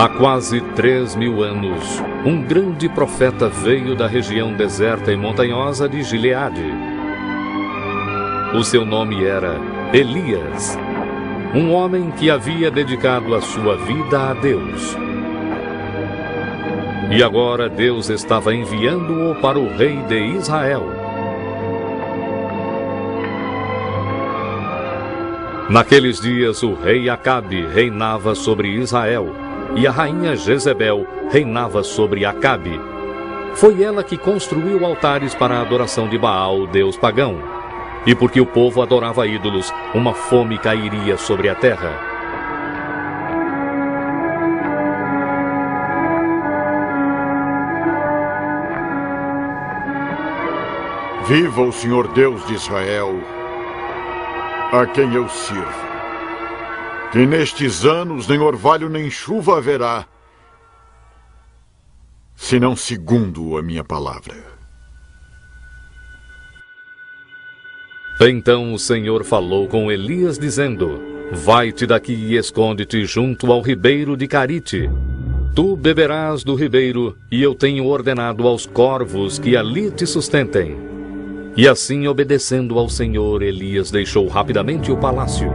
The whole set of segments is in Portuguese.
Há quase 3.000 anos, um grande profeta veio da região deserta e montanhosa de Gileade. O seu nome era Elias, um homem que havia dedicado a sua vida a Deus. E agora Deus estava enviando-o para o rei de Israel. Naqueles dias, o rei Acabe reinava sobre Israel, e a rainha Jezebel reinava sobre Acabe. Foi ela que construiu altares para a adoração de Baal, deus pagão. E porque o povo adorava ídolos, uma fome cairia sobre a terra. Viva o Senhor Deus de Israel, a quem eu sirvo. Que nestes anos nem orvalho nem chuva haverá, senão segundo a minha palavra. Então o Senhor falou com Elias, dizendo: Vai-te daqui e esconde-te junto ao ribeiro de Carite. Tu beberás do ribeiro, e eu tenho ordenado aos corvos que ali te sustentem. E assim, obedecendo ao Senhor, Elias deixou rapidamente o palácio.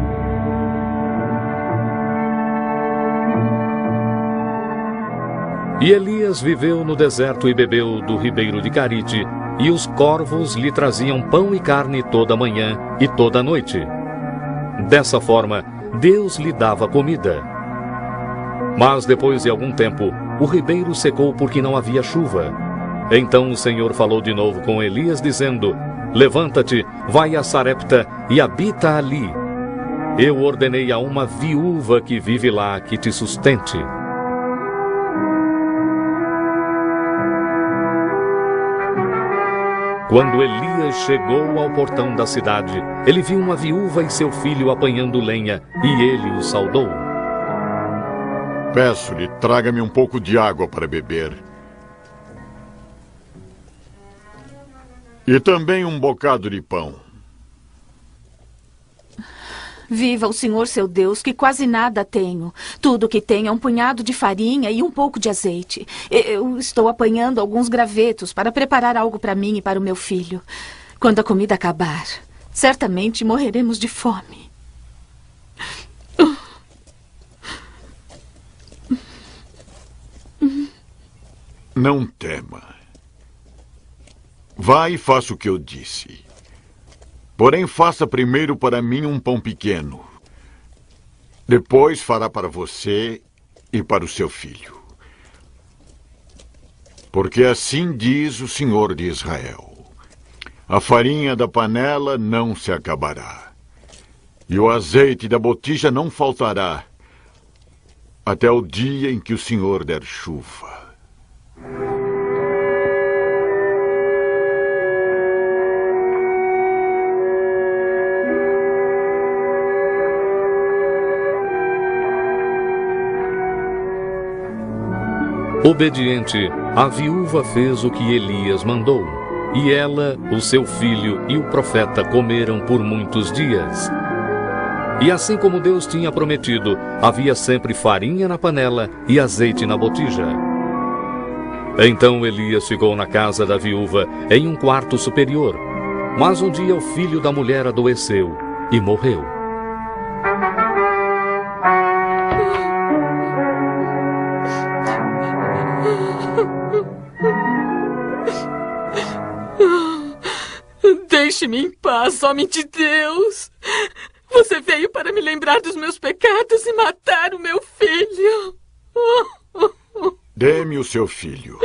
E Elias viveu no deserto e bebeu do ribeiro de Carite, e os corvos lhe traziam pão e carne toda manhã e toda noite. Dessa forma, Deus lhe dava comida. Mas depois de algum tempo, o ribeiro secou porque não havia chuva. Então o Senhor falou de novo com Elias, dizendo: Levanta-te, vai a Sarepta e habita ali. Eu ordenei a uma viúva que vive lá que te sustente. Quando Elias chegou ao portão da cidade, ele viu uma viúva e seu filho apanhando lenha, e ele o saudou. Peço-lhe, traga-me um pouco de água para beber. E também um bocado de pão. Viva o Senhor seu Deus, que quase nada tenho. Tudo que tenho é um punhado de farinha e um pouco de azeite. Eu estou apanhando alguns gravetos para preparar algo para mim e para o meu filho. Quando a comida acabar, certamente morreremos de fome. Não tema. Vá e faça o que eu disse. Porém, faça primeiro para mim um pão pequeno. Depois fará para você e para o seu filho. Porque assim diz o Senhor de Israel: a farinha da panela não se acabará, e o azeite da botija não faltará, até o dia em que o Senhor der chuva. Obediente, a viúva fez o que Elias mandou, e ela, o seu filho e o profeta comeram por muitos dias. E assim como Deus tinha prometido, havia sempre farinha na panela e azeite na botija. Então Elias ficou na casa da viúva, em um quarto superior. Mas um dia o filho da mulher adoeceu e morreu. Deixe-me em paz, homem de Deus. Você veio para me lembrar dos meus pecados e matar o meu filho. Dê-me o seu filho.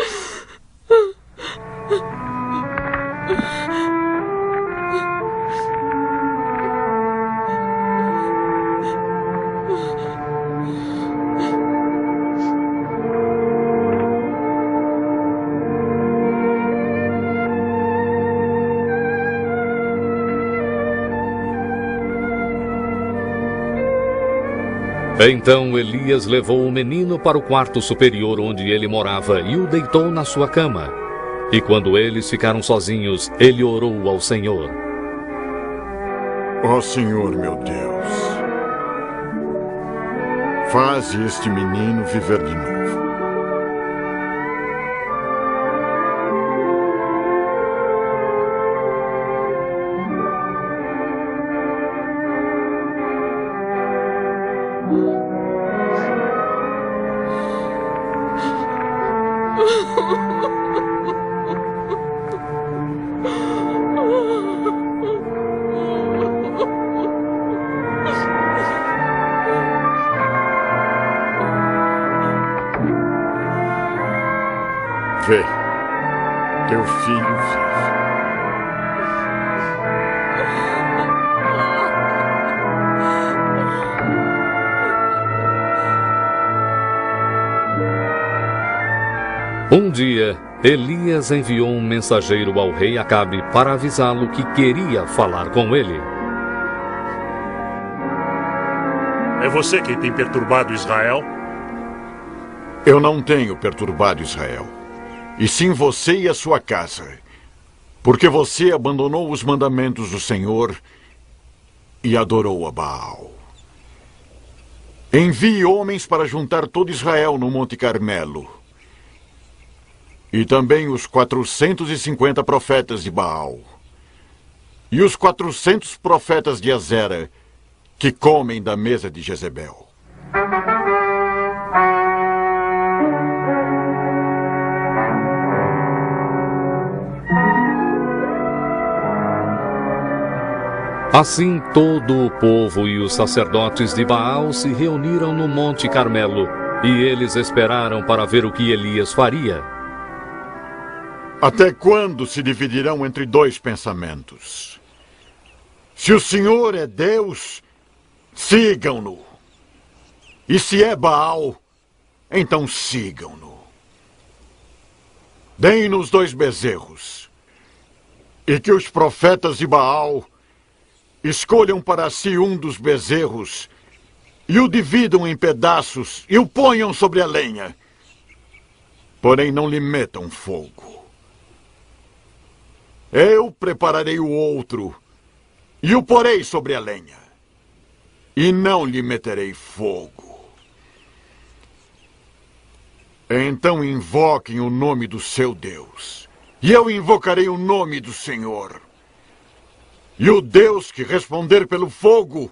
Então Elias levou o menino para o quarto superior onde ele morava e o deitou na sua cama. E quando eles ficaram sozinhos, ele orou ao Senhor. Ó Senhor meu Deus, Faze este menino viver de novo. Vê, teu filho vive. Um dia, Elias enviou um mensageiro ao rei Acabe para avisá-lo que queria falar com ele. É você quem tem perturbado Israel? Eu não tenho perturbado Israel, e sim você e a sua casa, porque você abandonou os mandamentos do Senhor e adorou a Baal. Envie homens para juntar todo Israel no Monte Carmelo, e também os 450 profetas de Baal, e os 400 profetas de Azera, que comem da mesa de Jezebel. Assim todo o povo e os sacerdotes de Baal se reuniram no Monte Carmelo, e eles esperaram para ver o que Elias faria. Até quando se dividirão entre dois pensamentos? Se o Senhor é Deus, sigam-no. E se é Baal, então sigam-no. Deem-nos 2 bezerros, e que os profetas de Baal escolham para si um dos bezerros e o dividam em pedaços e o ponham sobre a lenha. Porém, não lhe metam fogo. Eu prepararei o outro e o porei sobre a lenha, e não lhe meterei fogo. Então invoquem o nome do seu Deus, e eu invocarei o nome do Senhor. E o Deus que responder pelo fogo,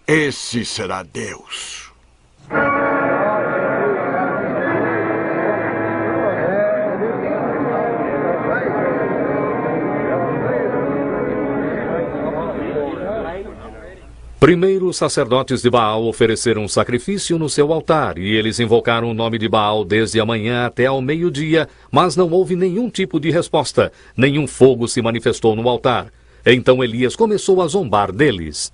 esse será Deus. Primeiro, os sacerdotes de Baal ofereceram um sacrifício no seu altar, e eles invocaram o nome de Baal desde a manhã até ao meio-dia, mas não houve nenhum tipo de resposta, nenhum fogo se manifestou no altar. Então Elias começou a zombar deles.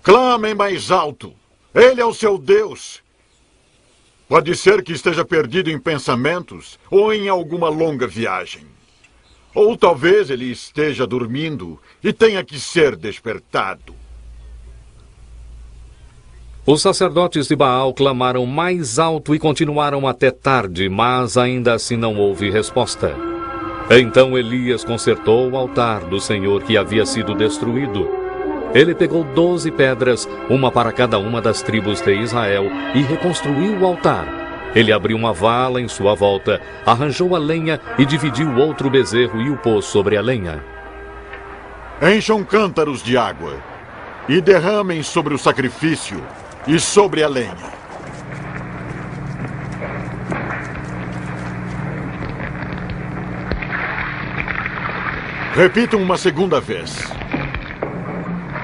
Clamem mais alto! Ele é o seu Deus! Pode ser que esteja perdido em pensamentos ou em alguma longa viagem. Ou talvez ele esteja dormindo e tenha que ser despertado. Os sacerdotes de Baal clamaram mais alto e continuaram até tarde, mas ainda assim não houve resposta. Então Elias consertou o altar do Senhor que havia sido destruído. Ele pegou 12 pedras, uma para cada uma das tribos de Israel, e reconstruiu o altar. Ele abriu uma vala em sua volta, arranjou a lenha e dividiu o outro bezerro e o pôs sobre a lenha. Encham cântaros de água e derramem sobre o sacrifício e sobre a lenha. Repitam uma segunda vez.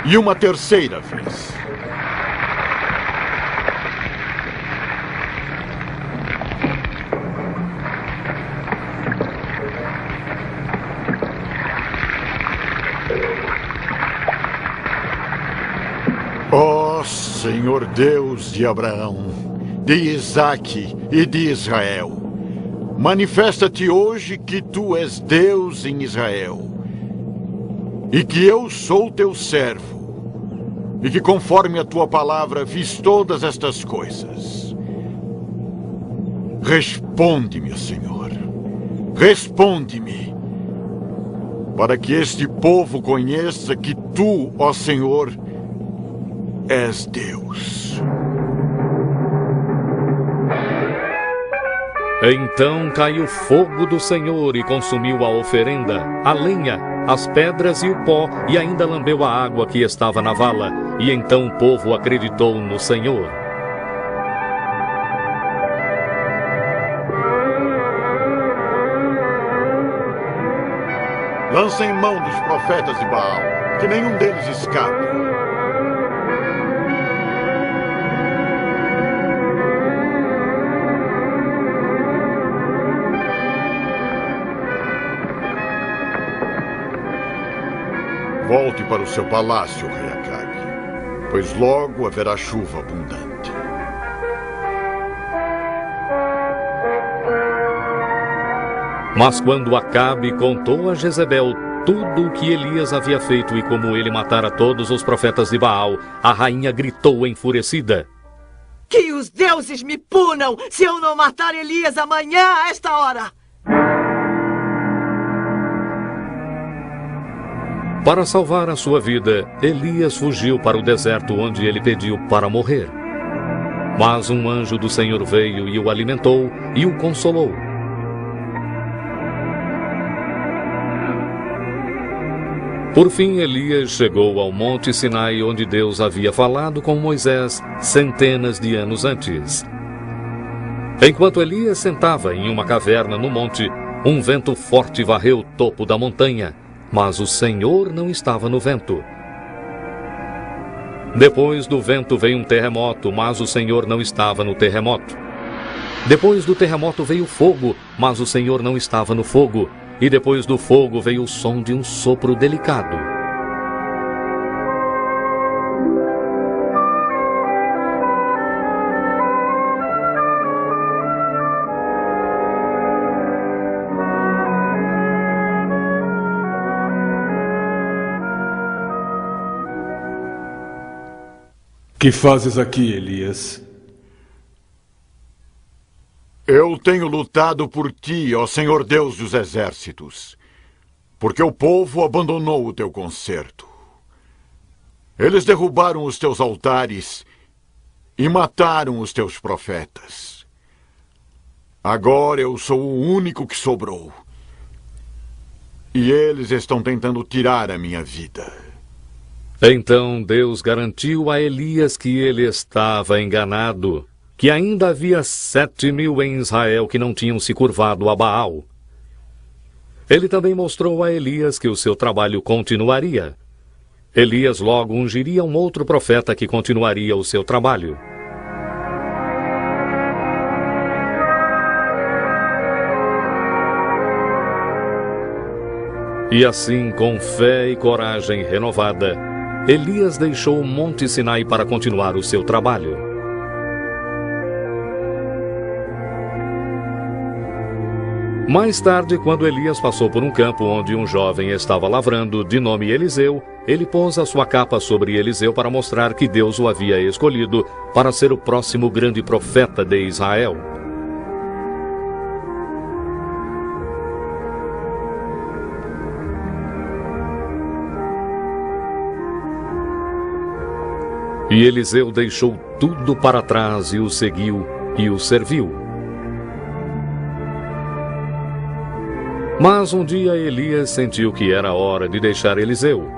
E uma terceira vez. Ó Senhor Deus de Abraão, de Isaque e de Israel, manifesta-te hoje que tu és Deus em Israel, e que eu sou teu servo, e que conforme a tua palavra fiz todas estas coisas. Responde-me, Senhor, responde-me, para que este povo conheça que tu, ó Senhor, és Deus. Então caiu fogo do Senhor e consumiu a oferenda, a lenha, as pedras e o pó, e ainda lambeu a água que estava na vala. E então o povo acreditou no Senhor. Lancem mão dos profetas de Baal, que nenhum deles escape. Volte para o seu palácio, rei Acabe, pois logo haverá chuva abundante. Mas quando Acabe contou a Jezebel tudo o que Elias havia feito e como ele matara todos os profetas de Baal, a rainha gritou enfurecida: Que os deuses me punam se eu não matar Elias amanhã a esta hora! Para salvar a sua vida, Elias fugiu para o deserto, onde ele pediu para morrer. Mas um anjo do Senhor veio e o alimentou e o consolou. Por fim, Elias chegou ao Monte Sinai, onde Deus havia falado com Moisés centenas de anos antes. Enquanto Elias sentava em uma caverna no monte, um vento forte varreu o topo da montanha, mas o Senhor não estava no vento. Depois do vento veio um terremoto, mas o Senhor não estava no terremoto. Depois do terremoto veio fogo, mas o Senhor não estava no fogo. E depois do fogo veio o som de um sopro delicado. Que fazes aqui, Elias? Eu tenho lutado por ti, ó Senhor Deus dos exércitos, porque o povo abandonou o teu concerto. Eles derrubaram os teus altares e mataram os teus profetas. Agora eu sou o único que sobrou. E eles estão tentando tirar a minha vida. Então Deus garantiu a Elias que ele estava enganado, que ainda havia 7.000 em Israel que não tinham se curvado a Baal. Ele também mostrou a Elias que o seu trabalho continuaria. Elias logo ungiria um outro profeta que continuaria o seu trabalho. E assim, com fé e coragem renovada, Elias deixou o Monte Sinai para continuar o seu trabalho. Mais tarde, quando Elias passou por um campo onde um jovem estava lavrando, de nome Eliseu, ele pôs a sua capa sobre Eliseu para mostrar que Deus o havia escolhido para ser o próximo grande profeta de Israel. E Eliseu deixou tudo para trás e o seguiu e o serviu. Mas um dia Elias sentiu que era hora de deixar Eliseu.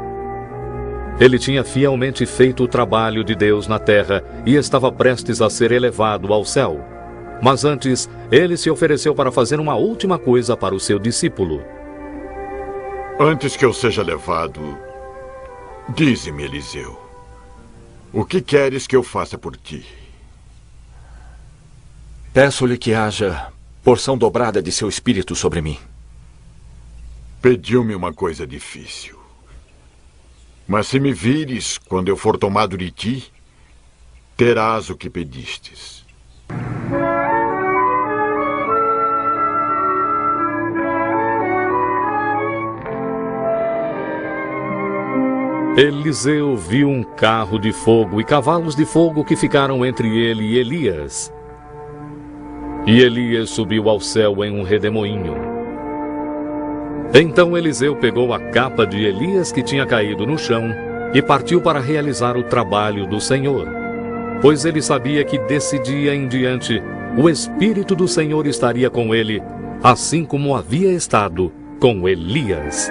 Ele tinha fielmente feito o trabalho de Deus na terra e estava prestes a ser elevado ao céu. Mas antes, ele se ofereceu para fazer uma última coisa para o seu discípulo. Antes que eu seja levado, dize-me, Eliseu, o que queres que eu faça por ti? Peço-lhe que haja porção dobrada de seu espírito sobre mim. Pediu-me uma coisa difícil. Mas se me vires quando eu for tomado de ti, terás o que pedistes. Eliseu viu um carro de fogo e cavalos de fogo que ficaram entre ele e Elias. E Elias subiu ao céu em um redemoinho. Então Eliseu pegou a capa de Elias que tinha caído no chão e partiu para realizar o trabalho do Senhor, pois ele sabia que desse dia em diante o Espírito do Senhor estaria com ele, assim como havia estado com Elias.